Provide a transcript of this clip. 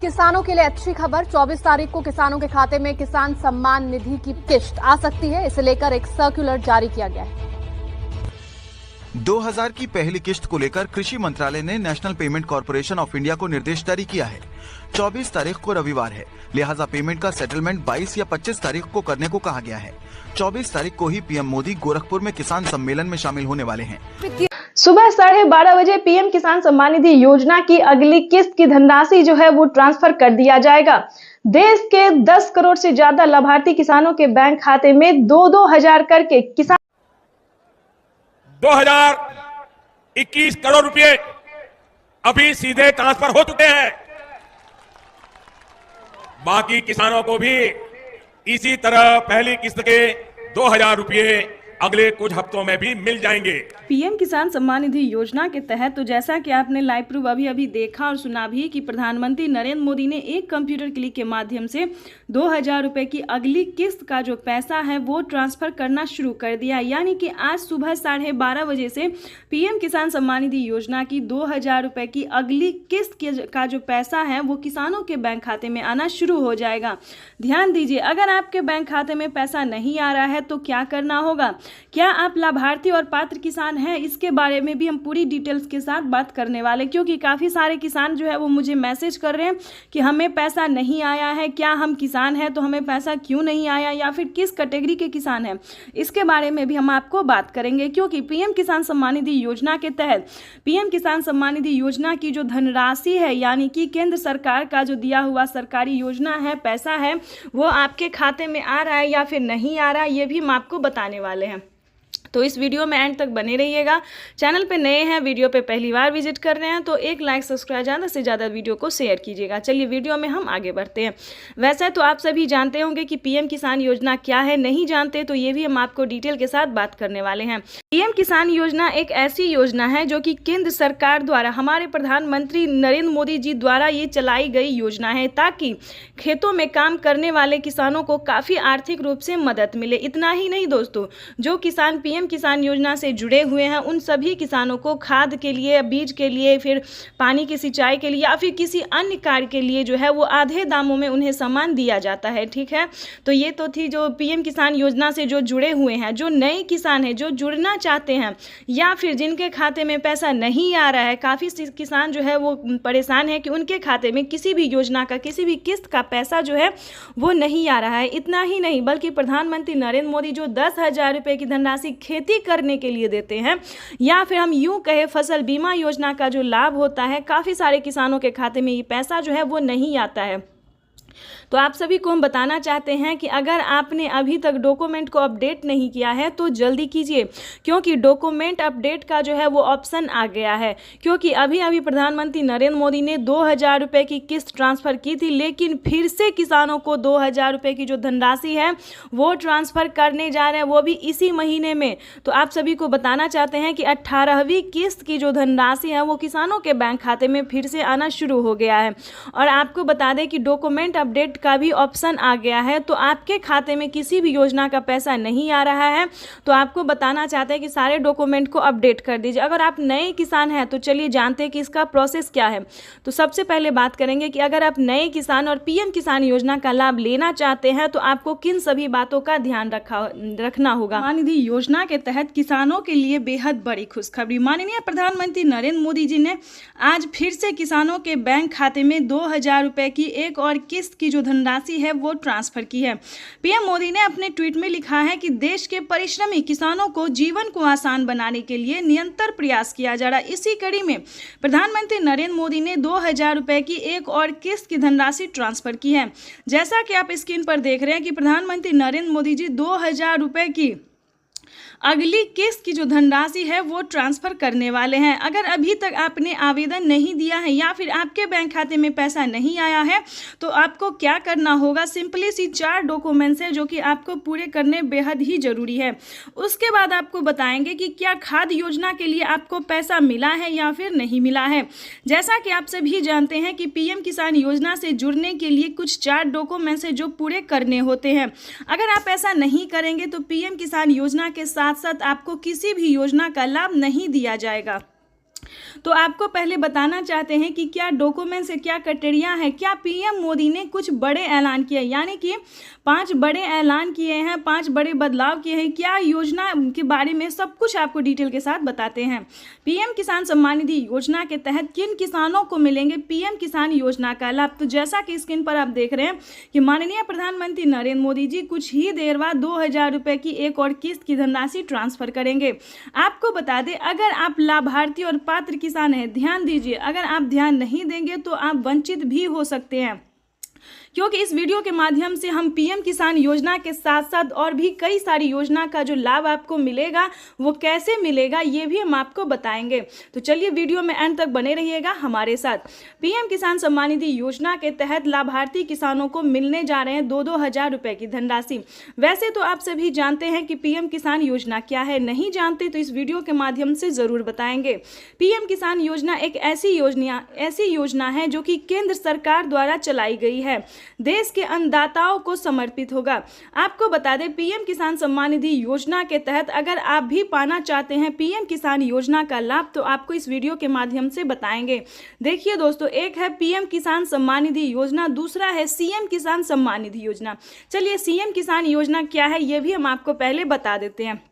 किसानों के लिए अच्छी खबर। 24 तारीख को किसानों के खाते में किसान सम्मान निधि की किश्त आ सकती है। इसे लेकर एक सर्कुलर जारी किया गया है। 2000 की पहली किश्त को लेकर कृषि मंत्रालय ने national payment corporation of India को निर्देश जारी किया है। 24 तारीख को रविवार है, लिहाजा पेमेंट का सेटलमेंट 22 या 25 तारीख को करने को कहा गया है। 24 तारीख को ही पीएम मोदी गोरखपुर में किसान सम्मेलन में शामिल होने वाले हैं। सुबह 12:30 बजे पीएम किसान सम्मान निधि योजना की अगली किस्त की धनराशि जो है वो ट्रांसफर कर दिया जाएगा। देश के 10 करोड़ से ज्यादा लाभार्थी किसानों के बैंक खाते में 2-2 हजार करके किसान 2021 करोड़ रुपए अभी सीधे ट्रांसफर हो चुके हैं। बाकी किसानों को भी इसी तरह पहली किस्त के 2000 रुपए अगले कुछ हफ्तों में भी मिल जाएंगे। पीएम किसान सम्मान निधि योजना के तहत तो जैसा कि आपने लाइव प्रूफ अभी देखा और सुना भी कि प्रधानमंत्री नरेंद्र मोदी ने एक कंप्यूटर क्लिक के माध्यम से 2000 रुपए की अगली किस्त का जो पैसा है वो ट्रांसफर करना शुरू कर दिया। यानी कि आज सुबह 12:30 बजे से पीएम किसान सम्मान निधि योजना की 2000 रुपए की अगली किस्त का जो पैसा है वो किसानों के बैंक खाते में आना शुरू हो जाएगा। ध्यान दीजिए, अगर आपके बैंक खाते में पैसा नहीं आ रहा है तो क्या करना होगा, क्या आप लाभार्थी और पात्र किसान हैं, इसके बारे में भी हम पूरी डिटेल्स के साथ बात करने वाले, क्योंकि काफ़ी सारे किसान जो है वो मुझे मैसेज कर रहे हैं कि हमें पैसा नहीं आया है, क्या हम किसान हैं तो हमें पैसा क्यों नहीं आया, या फिर किस कैटेगरी के किसान हैं, इसके बारे में भी हम आपको बात करेंगे। क्योंकि पीएम किसान सम्मान निधि योजना के तहत पीएम किसान सम्मान निधि योजना की जो धनराशि है, यानी कि केंद्र सरकार का जो दिया हुआ सरकारी योजना है, पैसा है, वो आपके खाते में आ रहा है या फिर नहीं आ रहा है, ये भी हम आपको बताने वाले हैं। तो इस वीडियो में एंड तक बने रहिएगा। चैनल पे नए हैं, वीडियो पे पहली बार विजिट कर रहे हैं तो एक लाइक सब्सक्राइब ज़्यादा से ज़्यादा वीडियो को शेयर कीजिएगा। चलिए वीडियो में हम आगे बढ़ते हैं। वैसे तो आप सभी जानते होंगे कि पीएम किसान योजना क्या है, नहीं जानते तो ये भी हम आपको डिटेल के साथ बात करने वाले हैं। पीएम किसान योजना एक ऐसी योजना है जो कि केंद्र सरकार द्वारा, हमारे प्रधानमंत्री नरेंद्र मोदी जी द्वारा ये चलाई गई योजना है, ताकि खेतों में काम करने वाले किसानों को काफ़ी आर्थिक रूप से मदद मिले। इतना ही नहीं दोस्तों, जो किसान पीएम किसान योजना से जुड़े हुए हैं उन सभी किसानों को खाद के लिए, बीज के लिए, फिर पानी की सिंचाई के लिए या फिर किसी अन्य कार्य के लिए जो है वो आधे दामों में उन्हें सामान दिया जाता है। ठीक है, तो ये तो थी जो पीएम किसान योजना से जो जुड़े हुए हैं। जो नए किसान हैं, जो जुड़ना चाहते हैं या फिर जिनके खाते में पैसा नहीं आ रहा है, काफ़ी किसान जो है वो परेशान है कि उनके खाते में किसी भी योजना का, किसी भी किस्त का पैसा जो है वो नहीं आ रहा है। इतना ही नहीं बल्कि प्रधानमंत्री नरेंद्र मोदी जो 10,000 रुपये की धनराशि खेती करने के लिए देते हैं, या फिर हम यूं कहें फसल बीमा योजना का जो लाभ होता है, काफ़ी सारे किसानों के खाते में ये पैसा जो है वो नहीं आता है। तो आप सभी को हम बताना चाहते हैं कि अगर आपने अभी तक डॉक्यूमेंट को अपडेट नहीं किया है तो जल्दी कीजिए, क्योंकि डॉक्यूमेंट अपडेट का जो है वो ऑप्शन आ गया है। क्योंकि अभी प्रधानमंत्री नरेंद्र मोदी ने 2000 रुपये की किस्त ट्रांसफ़र की थी, लेकिन फिर से किसानों को 2000 रुपये की जो धनराशि है वो ट्रांसफ़र करने जा रहे हैं, वो भी इसी महीने में। तो आप सभी को बताना चाहते हैं कि 18वीं किस्त की जो धनराशि है वो किसानों के बैंक खाते में फिर से आना शुरू हो गया है। और आपको बता दें कि डॉक्यूमेंट अपडेट का भी ऑप्शन आ गया है। तो आपके खाते में किसी भी योजना का पैसा नहीं आ रहा है तो आपको बताना चाहते हैं कि सारे डॉक्यूमेंट को अपडेट कर दीजिए। अगर आप नए किसान हैं तो चलिए जानते हैं कि इसका प्रोसेस क्या है। तो सबसे पहले बात करेंगे कि अगर आप नए किसान और पीएम किसान योजना का लाभ लेना चाहते हैं तो आपको किन सभी बातों का ध्यान रखना होगा। सम्मान निधि योजना के तहत किसानों के लिए बेहद बड़ी खुशखबरी। माननीय प्रधानमंत्री नरेंद्र मोदी जी ने आज फिर से किसानों के बैंक खाते में 2000 रुपये की एक और किस्त की जो धनराशि है वो ट्रांसफर की है। पीएम मोदी ने अपने ट्वीट में लिखा है कि देश के परिश्रमी किसानों को जीवन को आसान बनाने के लिए निरंतर प्रयास किया जा रहा है। इसी कड़ी में प्रधानमंत्री नरेंद्र मोदी ने 2000 रुपये की एक और किस्त की धनराशि ट्रांसफर की है। जैसा कि आप स्क्रीन पर देख रहे हैं कि प्रधानमंत्री नरेंद्र मोदी जी 2000 रुपये की अगली किस्त की जो धनराशि है वो ट्रांसफ़र करने वाले हैं। अगर अभी तक आपने आवेदन नहीं दिया है या फिर आपके बैंक खाते में पैसा नहीं आया है तो आपको क्या करना होगा, सिंपली सी 4 डॉक्यूमेंट्स है जो कि आपको पूरे करने बेहद ही ज़रूरी है। उसके बाद आपको बताएंगे कि क्या खाद योजना के लिए आपको पैसा मिला है या फिर नहीं मिला है। जैसा कि आप सभी जानते हैं कि पीएम किसान योजना से जुड़ने के लिए कुछ 4 डॉक्यूमेंट्स है जो पूरे करने होते हैं। अगर आप ऐसा नहीं करेंगे तो पीएम किसान योजना के साथ साथ आपको किसी भी योजना का लाभ नहीं दिया जाएगा। तो आपको पहले बताना चाहते हैं कि क्या डॉक्यूमेंट्स है, क्या क्राइटेरिया है, क्या पीएम मोदी ने कुछ बड़े ऐलान किए, यानी कि 5 बड़े ऐलान किए हैं, 5 बड़े बदलाव किए हैं, क्या योजना के बारे में सब कुछ आपको डिटेल के साथ बताते हैं। पीएम किसान सम्मान निधि योजना के तहत किन किसानों को मिलेंगे पीएम किसान योजना का लाभ। तो जैसा कि स्क्रीन पर आप देख रहे हैं कि माननीय प्रधानमंत्री नरेंद्र मोदी जी कुछ ही देर बाद 2000 रुपये की एक और किस्त की धनराशि ट्रांसफर करेंगे। आपको बता दें, अगर आप लाभार्थी और पात्र किसान हैं, ध्यान दीजिए, अगर आप ध्यान नहीं देंगे तो आप वंचित भी हो सकते हैं, क्योंकि इस वीडियो के माध्यम से हम पीएम किसान योजना के साथ साथ और भी कई सारी योजना का जो लाभ आपको मिलेगा वो कैसे मिलेगा ये भी हम आपको बताएंगे। तो चलिए वीडियो में एंड तक बने रहिएगा हमारे साथ। पीएम किसान सम्मान निधि योजना के तहत लाभार्थी किसानों को मिलने जा रहे हैं 2-2 हजार रुपए की धनराशि। वैसे तो आप सभी जानते हैं कि पीएम किसान योजना क्या है, नहीं जानते तो इस वीडियो के माध्यम से जरूर बताएंगे। पीएम किसान योजना एक ऐसी योजना है जो कि केंद्र सरकार द्वारा चलाई गई है, देश के अन्नदाताओं को समर्पित होगा। आपको बता दें, पीएम किसान सम्मान निधि योजना के तहत अगर आप भी पाना चाहते हैं पीएम किसान योजना का लाभ तो आपको इस वीडियो के माध्यम से बताएंगे। देखिए दोस्तों, एक है पीएम किसान सम्मान निधि योजना, दूसरा है सीएम किसान सम्मान निधि योजना। चलिए सीएम किसान योजना क्या है ये भी हम आपको पहले बता देते हैं।